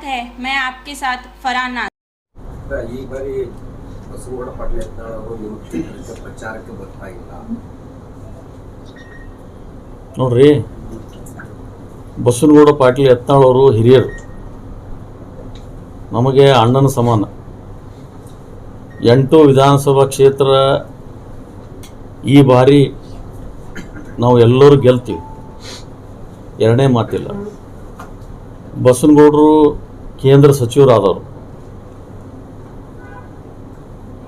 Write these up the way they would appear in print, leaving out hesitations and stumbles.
है। मैं आपके साथ फरहान नाज़। ಈ ಬಾರಿ ಬಸವನಗೌಡ ಪಾಟೀಲ್ ಯತ್ನಾಳ್ ಅವರು ನಿಮ್ಮ ಕ್ಷೇತ್ರಕ್ಕೆ ಪ್ರಚಾರಕ್ಕೆ ಬರ್ತಾ ಇಲ್ಲ. ನೋಡ್ರಿ, ಬಸವನಗೌಡ ಪಾಟೀಲ್ ಯತ್ನಾಳ್ ಅವರು ಹಿರಿಯರು, ನಮಗೆ ಅಣ್ಣನ ಸಮಾನ. 8 ವಿಧಾನಸಭಾ ಕ್ಷೇತ್ರ ಈ ಬಾರಿ ನಾವು ಎಲ್ಲರೂ ಗೆಲ್ತೀವಿ, ಎರಡನೇ ಮಾತಿಲ್ಲ. ಬಸವನಗೌಡರು ಕೇಂದ್ರ ಸಚಿವರಾದವರು,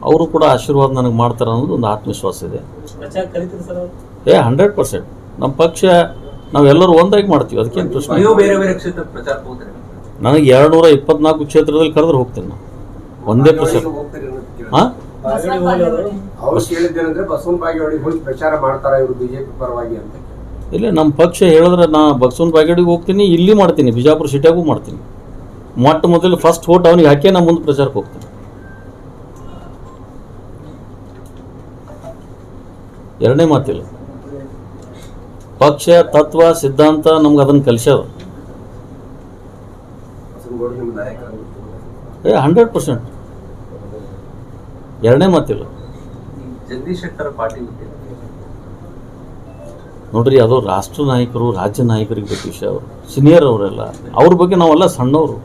ಅವರು ಕೂಡ ಆಶೀರ್ವಾದ ನನಗೆ ಮಾಡ್ತಾರೆ ಅನ್ನೋದು ಒಂದು ಆತ್ಮವಿಶ್ವಾಸ ಇದೆ. 100% ನಮ್ಮ ಪಕ್ಷ ನಾವೆಲ್ಲರೂ ಒಂದಾಗಿ ಮಾಡ್ತೀವಿ, ಅದಕ್ಕೇನು ಪ್ರಶ್ನೆ. ನನಗೆ 224 ಕ್ಷೇತ್ರದಲ್ಲಿ ಕರೆದ್ರೆ ಹೋಗ್ತೀನಿ ನಾನು, ಒಂದೇ ಪ್ರಶ್ನೆ. ಹಾಂ, ಇಲ್ಲ, ನಮ್ಮ ಪಕ್ಷ ಹೇಳಿದ್ರೆ ನಾ ಬಸವನ ಬಾಗೇವಾಡಿಗೆ ಹೋಗ್ತೀನಿ, ಇಲ್ಲಿ ಮಾಡ್ತೀನಿ, ಬಿಜಾಪುರ ಸಿಟಿಯಾಗೂ ಮಾಡ್ತೀನಿ. ಮೊಟ್ಟ ಮೊದಲು ಫಸ್ಟ್ ವೋಟ್ ಅವನಿಗೆ ಹಾಕಿ ನಾ ಮುಂದೆ ಪ್ರಚಾರಕ್ಕೆ ಹೋಗ್ತೀನಿ. ಎರಡನೇ ಮಾತಿಲ್ಲ. ಪಕ್ಷ ತತ್ವ ಸಿದ್ಧಾಂತ ನಮ್ಗೆ ಅದನ್ನು ಕಲಿಸ್ಯಾವ. 100% ಎರಡನೇ ಮಾತಿಲ್ಲ. ಜಗದೀಶ್ ಶೆಟ್ಟರ್ ಪಾಟೀಲ್ ನೋಡ್ರಿ, ಅದು ರಾಷ್ಟ್ರ ನಾಯಕರು, ರಾಜ್ಯ ನಾಯಕರಿಗೆ ಗೊತ್ತ ವಿಷಯ. ಅವರು ಸೀನಿಯರ್ ಅವರೆಲ್ಲ, ಅವ್ರ ಬಗ್ಗೆ ನಾವೆಲ್ಲ ಸಣ್ಣವರು,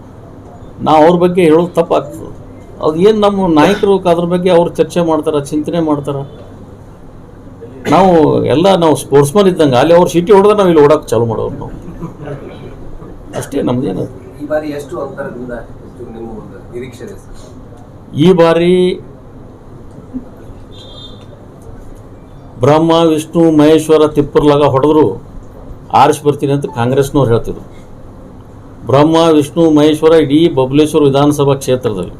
ನಾವು ಅವ್ರ ಬಗ್ಗೆ ಹೇಳೋದು ತಪ್ಪಾಗ್ತದೆ. ಅದು ಏನು ನಮ್ಮ ನಾಯಕರು ಅದ್ರ ಬಗ್ಗೆ ಅವ್ರು ಚರ್ಚೆ ಮಾಡ್ತಾರೆ, ಚಿಂತನೆ ಮಾಡ್ತಾರೆ. ನಾವು ಸ್ಪೋರ್ಟ್ಸ್ಮನ್ ಇದ್ದಂಗೆ, ಅಲ್ಲಿ ಅವ್ರು ಸಿಟಿ ಹೊಡೆದ್ರೆ ನಾವು ಇಲ್ಲಿ ಓಡೋಕೆ ಚಾಲು ಮಾಡೋರು ನಾವು, ಅಷ್ಟೇ ನಮ್ದೇನದು. ಈ ಬಾರಿ ಎಷ್ಟು ಅಂತರದಿಂದ ನಿಮ್ಮ ನಿರೀಕ್ಷೆ ಇದೆ? ಈ ಬಾರಿ ಬ್ರಹ್ಮ ವಿಷ್ಣು ಮಹೇಶ್ವರ ತಿಪ್ಪರ್ಲಾಗ ಹೊಡೆದ್ರು ಆರಿಸಿ ಬರ್ತೀನಿ ಅಂತ ಕಾಂಗ್ರೆಸ್ನವ್ರು ಹೇಳ್ತಿದ್ರು. ಬ್ರಹ್ಮ ವಿಷ್ಣು ಮಹೇಶ್ವರ ಇಡೀ ಬಬಲೇಶ್ವರ ವಿಧಾನಸಭಾ ಕ್ಷೇತ್ರದಲ್ಲಿ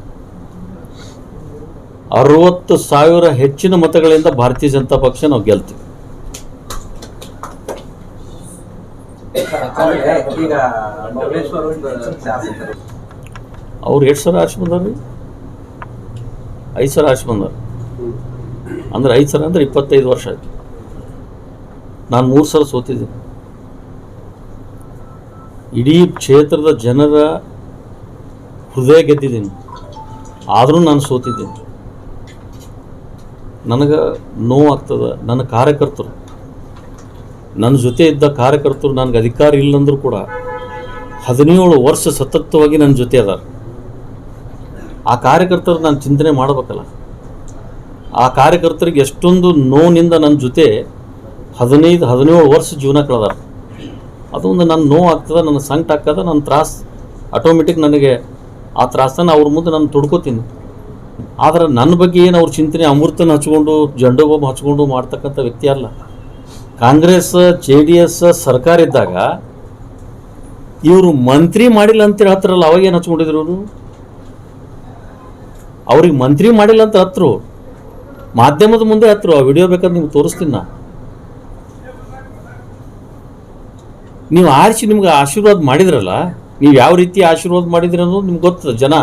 60,000 ಹೆಚ್ಚಿನ ಮತಗಳಿಂದ ಭಾರತೀಯ ಜನತಾ ಪಕ್ಷ ನಾವು ಗೆಲ್ತೀವಿ. ಅವ್ರು 8 ಸಲ ಆರಿಸಿ ಬಂದಾರ್ರಿ, 5 ಸಲ ಆರಿಸಿ ಬಂದಾರ. ಅಂದ್ರೆ 5 ಸಲ ಅಂದ್ರೆ 25 ವರ್ಷ ಆಯ್ತು. ನಾನು 3 ಸಲ ಸೋತಿದ್ದೀನಿ. ಇಡೀ ಕ್ಷೇತ್ರದ ಜನರ ಹೃದಯ ಗೆದ್ದಿದ್ದೀನಿ, ಆದರೂ ನಾನು ಸೋತಿದ್ದೀನಿ. ನನಗೆ ನೋವಾಗ್ತದೆ. ನನ್ನ ಕಾರ್ಯಕರ್ತರು, ನನ್ನ ಜೊತೆ ಇದ್ದ ಕಾರ್ಯಕರ್ತರು ನನಗೆ ಅಧಿಕಾರ ಇಲ್ಲಂದ್ರೂ ಕೂಡ 17 ವರ್ಷ ಸತತವಾಗಿ ನನ್ನ ಜೊತೆ ಅದಾರ. ಆ ಕಾರ್ಯಕರ್ತರು ನಾನು ಚಿಂತನೆ ಮಾಡಬೇಕಲ್ಲ. ಆ ಕಾರ್ಯಕರ್ತರಿಗೆ ಎಷ್ಟೊಂದು ನೋವಿನಿಂದ ನನ್ನ ಜೊತೆ 17 ವರ್ಷ ಜೀವನ ಕಳೆದಾರ. ಅದೊಂದು ನನ್ನ ನೋವು ಆಗ್ತದೆ, ನನ್ನ ಸಂಕಟ ಆಗ್ತದೆ, ನನ್ನ ತ್ರಾಸು ಆಟೋಮೆಟಿಕ್ ನನಗೆ ಆ ತ್ರಾಸನ್ನು ಅವ್ರ ಮುಂದೆ ನಾನು ತೊಡ್ಕೋತೀನಿ. ಆದರೆ ನನ್ನ ಬಗ್ಗೆ ಏನು ಅವ್ರ ಚಿಂತನೆ ಅಮೃತನ ಹಚ್ಕೊಂಡು ಜಂಡು ಬಾಂಬ್ ಹಚ್ಕೊಂಡು ಮಾಡ್ತಕ್ಕಂಥ ವ್ಯಕ್ತಿ ಅಲ್ಲ. ಕಾಂಗ್ರೆಸ್ JDS ಸರ್ಕಾರ ಇದ್ದಾಗ ಇವರು ಮಂತ್ರಿ ಮಾಡಿಲ್ಲ ಅಂತ ಹೇಳ್ತಾರಲ್ಲ, ಅವಾಗೇನು ಹಚ್ಕೊಂಡಿದ್ರು ಅವರು? ಅವ್ರಿಗೆ ಮಂತ್ರಿ ಮಾಡಿಲ್ಲ ಅಂತ ಹತ್ರು, ಮಾಧ್ಯಮದ ಮುಂದೆ ಹತ್ರು. ಆ ವಿಡಿಯೋ ಬೇಕಾದ್ರೆ ನಿಮ್ಗೆ ತೋರಿಸ್ತೀನಿ ನಾ. ನೀವು ಆರಿಸಿ ನಿಮ್ಗೆ ಆಶೀರ್ವಾದ ಮಾಡಿದ್ರಲ್ಲ, ನೀವು ಯಾವ ರೀತಿ ಆಶೀರ್ವಾದ ಮಾಡಿದ್ರಿ ಅನ್ನೋದು ನಿಮ್ಗೆ ಗೊತ್ತದ ಜನ.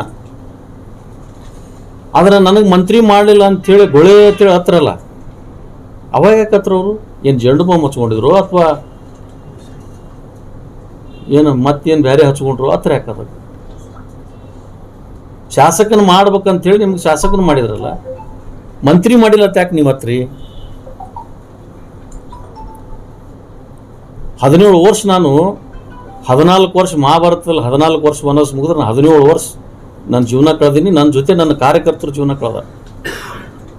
ಆದರೆ ನನಗೆ ಮಂತ್ರಿ ಮಾಡಲಿಲ್ಲ ಅಂಥೇಳಿ ಗೊಳೆ ಅಂತೇಳಿ ಹತ್ರಲ್ಲ, ಅವಾಗ ಯಾಕೆ ಹತ್ರ ಅವರು? ಏನು ಜಂಡು ಬಾಂಬ್ ಹಚ್ಕೊಂಡಿದ್ರು ಅಥವಾ ಏನು ಮತ್ತೇನು ಬೇರೆ ಹಚ್ಕೊಂಡ್ರು? ಹತ್ರ ಯಾಕದ? ಶಾಸಕನ ಮಾಡ್ಬೇಕಂತೇಳಿ ನಿಮ್ಗೆ ಶಾಸಕನ ಮಾಡಿದ್ರಲ್ಲ, ಮಂತ್ರಿ ಮಾಡಿಲ್ಲ ಅಂತ ಯಾಕೆ ನೀವು ಹತ್ರಿ? 17 ವರ್ಷ ನಾನು 14 ವರ್ಷ ಮಹಾಭಾರತದಲ್ಲಿ 14 ವರ್ಷ ವನವಾಸ ಮುಗಿದ್ರೆ ನಾನು 17 ವರ್ಷ ನನ್ನ ಜೀವನ ಕಳೆದೀನಿ. ನನ್ನ ಜೊತೆ ನನ್ನ ಕಾರ್ಯಕರ್ತರು ಜೀವನ ಕಳೆದ.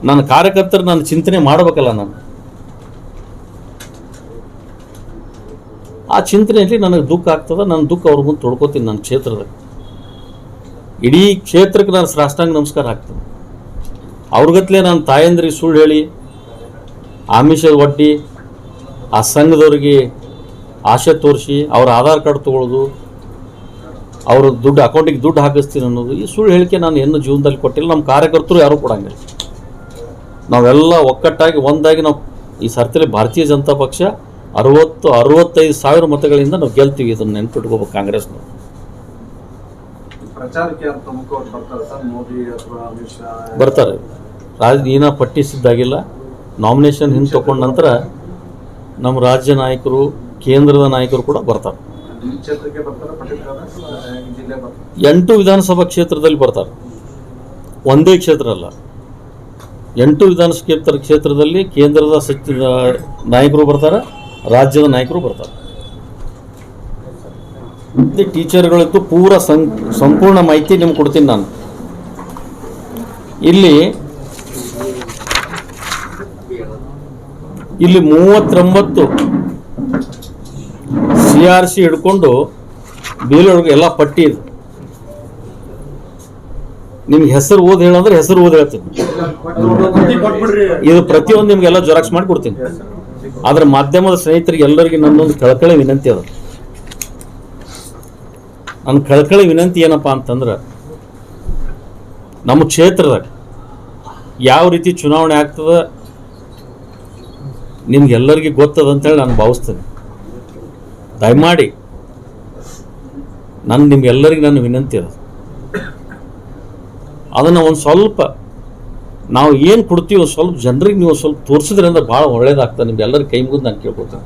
ನನ್ನ ಕಾರ್ಯಕರ್ತರು ನಾನು ಚಿಂತನೆ ಮಾಡಬೇಕಲ್ಲ. ನಾನು ಆ ಚಿಂತನೆಯಲ್ಲಿ ನನಗೆ ದುಃಖ ಆಗ್ತದೆ. ನನ್ನ ದುಃಖ ಅವ್ರ ಮುಂದೆ ತೊಡ್ಕೋತೀನಿ. ನನ್ನ ಕ್ಷೇತ್ರದಾಗ ಇಡೀ ಕ್ಷೇತ್ರಕ್ಕೆ ನಾನು ಸಾಷ್ಟಾಂಗ ನಮಸ್ಕಾರ ಹಾಕ್ತೀನಿ. ಅವ್ರಿಗತ್ಲೆ ನನ್ನ ತಾಯಂದ್ರಿಗೆ ಸುಳ್ಳು ಹೇಳಿ ಆಮಿಷದ ಒಡ್ಡಿ ಆ ಸಂಘದವ್ರಿಗೆ ಆಸೆ ತೋರಿಸಿ ಅವ್ರ ಆಧಾರ್ ಕಾರ್ಡ್ ತೊಗೊಳ್ಳೋದು, ಅವ್ರ ದುಡ್ಡು ಅಕೌಂಟಿಗೆ ದುಡ್ಡು ಹಾಕಿಸ್ತೀನಿ ಅನ್ನೋದು, ಈ ಸುಳ್ಳು ಹೇಳಿಕೆ ನಾನು ಏನು ಜೀವನದಲ್ಲಿ ಕೊಟ್ಟಿಲ್ಲ. ನಮ್ಮ ಕಾರ್ಯಕರ್ತರು ಯಾರೂ ಕೊಡಂಗಿಲ್ಲ. ನಾವೆಲ್ಲ ಒಕ್ಕಟ್ಟಾಗಿ ಒಂದಾಗಿ ನಾವು ಈ ಸರ್ತಿಲಿ ಭಾರತೀಯ ಜನತಾ ಪಕ್ಷ 65 ಸಾವಿರ ಮತಗಳಿಂದ ನಾವು ಗೆಲ್ತೀವಿ. ಇದನ್ನು ನೆನ್ಪಿಟ್ಕೋಬೇಕು. ಕಾಂಗ್ರೆಸ್ನವರು ಬರ್ತಾರೆ. ನೀನ ಪಟ್ಟಿ ಸಿದ್ದಾಗಿಲ್ಲ. ನಾಮಿನೇಷನ್ ಹಿಂದೆ ತಗೊಂಡ ನಂತರ ನಮ್ಮ ರಾಜ್ಯ ನಾಯಕರು, ಕೇಂದ್ರದ ನಾಯಕರು ಕೂಡ ಬರ್ತಾರೆ. ಈ ಕ್ಷೇತ್ರಕ್ಕೆ ಬರ್ತಾರೆ ಪರ್ಟಿಕ್ಯುಲರ್ ಈ ಜಿಲ್ಲೆ ಬರ್ತಾರೆ 8 ವಿಧಾನಸಭಾ ಕ್ಷೇತ್ರದಲ್ಲಿ ಬರ್ತಾರೆ, ಒಂದೇ ಕ್ಷೇತ್ರ ಅಲ್ಲ. 8 ವಿಧಾನಸಭಾ ಕ್ಷೇತ್ರದಲ್ಲಿ ಕೇಂದ್ರದ ನಾಯಕರು ಬರ್ತಾರೆ, ರಾಜ್ಯದ ನಾಯಕರು ಬರ್ತಾರೆ. ಟೀಚರ್ಗಳಿದ್ದು ಪೂರ ಸಂಪೂರ್ಣ ಮಾಹಿತಿ ನಿಮ್ಗೆ ಕೊಡ್ತೀನಿ ನಾನು. ಇಲ್ಲಿ 39 CRC ಹಿಡ್ಕೊಂಡು ಬೇಲೊಳಗೆ ಎಲ್ಲ ಪಟ್ಟಿ ಇದೆ. ನಿಮ್ಗೆ ಹೆಸರು ಓದಿ ಹೇಳಂದ್ರೆ ಹೆಸರು ಓದಿ ಹೇಳ್ತೀನಿ. ಇದು ಪ್ರತಿಯೊಂದು ನಿಮ್ಗೆಲ್ಲ ಜೆರಾಕ್ಸ್ ಮಾಡಿ ಕೊಡ್ತೀನಿ. ಆದ್ರೆ ಮಾಧ್ಯಮದ ಸ್ನೇಹಿತರಿಗೆ ಎಲ್ಲರಿಗೆ ನನ್ನೊಂದು ಕಳಕಳಿ ವಿನಂತಿ ಅದ. ನನ್ನ ಕಳಕಳಿ ವಿನಂತಿ ಏನಪ್ಪಾ ಅಂತಂದ್ರೆ, ನಮ್ಮ ಕ್ಷೇತ್ರದಾಗ ಯಾವ ರೀತಿ ಚುನಾವಣೆ ಆಗ್ತದೆ ನಿಮ್ಗೆಲ್ಲರಿಗೂ ಗೊತ್ತದ ಅಂತೇಳಿ ನಾನು ಭಾವಿಸ್ತೇನೆ. ದಯಮಾಡಿ ನಿಮ್ಗೆಲ್ಲರಿಗೂ ನನ್ನ ವಿನಂತಿ ಅದ, ಅದನ್ನು ಒಂದು ಸ್ವಲ್ಪ ನಾವು ಏನು ಕೊಡ್ತೀವಿ ಸ್ವಲ್ಪ ಜನರಿಗೆ ನೀವು ಸ್ವಲ್ಪ ತೋರಿಸಿದ್ರೆ ಅಂದ್ರೆ ಭಾಳ ಒಳ್ಳೇದಾಗ್ತದೆ. ನಿಮ್ಗೆಲ್ಲರಿಗೆ ಕೈ ಮುಗಿದು ನಾನು ಕೇಳ್ಕೊತೀನಿ.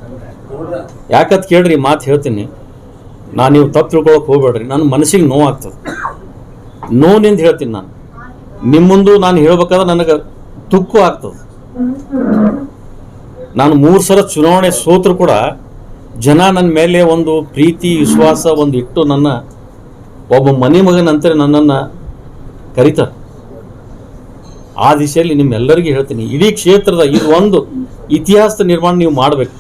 ಯಾಕಂತ ಕೇಳ್ರಿ, ಮಾತು ಹೇಳ್ತೀನಿ ನಾನು, ನೀವು ತಪ್ಪು ತಿಳ್ಕೊಳಕ್ಕೆ ಹೋಗ್ಬೇಡ್ರಿ. ನನ್ನ ಮನಸ್ಸಿಗೆ ನೋವಾಗ್ತದೆ, ನೋವಿನಿಂದ ಹೇಳ್ತೀನಿ. ನಾನು ನಿಮ್ಮ ಮುಂದೆ ನಾನು ಹೇಳ್ಬೇಕಾದ್ರೆ ನನಗೆ ದುಃಖ ಆಗ್ತದೆ. ನಾನು 3 ಸಲ ಚುನಾವಣೆ ಸೋತರು ಕೂಡ ಜನ ನನ್ನ ಮೇಲೆ ಒಂದು ಪ್ರೀತಿ ವಿಶ್ವಾಸ ಒಂದು ಇಟ್ಟು ನನ್ನ ಒಬ್ಬ ಮನೆ ಮಗನಂತರ ನನ್ನನ್ನು ಕರೀತಾರೆ. ಆ ದಿಶೆಯಲ್ಲಿ ನಿಮ್ಮೆಲ್ಲರಿಗೂ ಹೇಳ್ತೀನಿ, ಇಡೀ ಕ್ಷೇತ್ರದ ಇದು ಒಂದು ಇತಿಹಾಸದ ನಿರ್ಮಾಣ ನೀವು ಮಾಡಬೇಕು.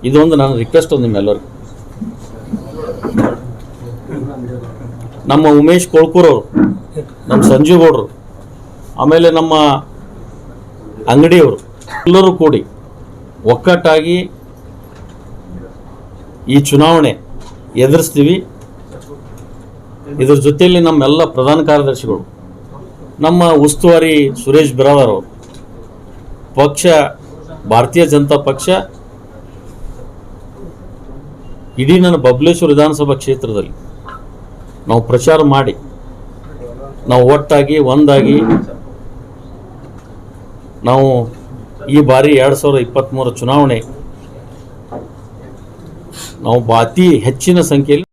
ಇದೊಂದು ನನ್ನ ರಿಕ್ವೆಸ್ಟ್ ಒಂದು ನಿಮ್ಮೆಲ್ಲರಿಗೂ. ನಮ್ಮ ಉಮೇಶ್ ಕೊಳ್ಕೂರವರು, ನಮ್ಮ ಸಂಜೀವ್ ಗೌಡರು, ಆಮೇಲೆ ನಮ್ಮ ಅಂಗಡಿಯವರು ಎಲ್ಲರೂ ಕೂಡಿ ಒಕ್ಕಟ್ಟಾಗಿ ಈ ಚುನಾವಣೆ ಎದುರಿಸ್ತೀವಿ. ಇದ್ರ ಜೊತೆಯಲ್ಲಿ ನಮ್ಮೆಲ್ಲ ಪ್ರಧಾನ ಕಾರ್ಯದರ್ಶಿಗಳು, ನಮ್ಮ ಉಸ್ತುವಾರಿ ಸುರೇಶ್ ಬಿರಾದಾರ್ ಅವರು, ಪಕ್ಷ ಭಾರತೀಯ ಜನತಾ ಪಕ್ಷ ಇಡೀ ನನ್ನ ಬಬಲೇಶ್ವರ ವಿಧಾನಸಭಾ ಕ್ಷೇತ್ರದಲ್ಲಿ ನಾವು ಪ್ರಚಾರ ಮಾಡಿ ನಾವು ಒಟ್ಟಾಗಿ ಒಂದಾಗಿ ನಾವು ಈ ಬಾರಿ 2023 ಚುನಾವಣೆ ನಾವು ಅತಿ ಹೆಚ್ಚಿನ ಸಂಖ್ಯೆಯಲ್ಲಿ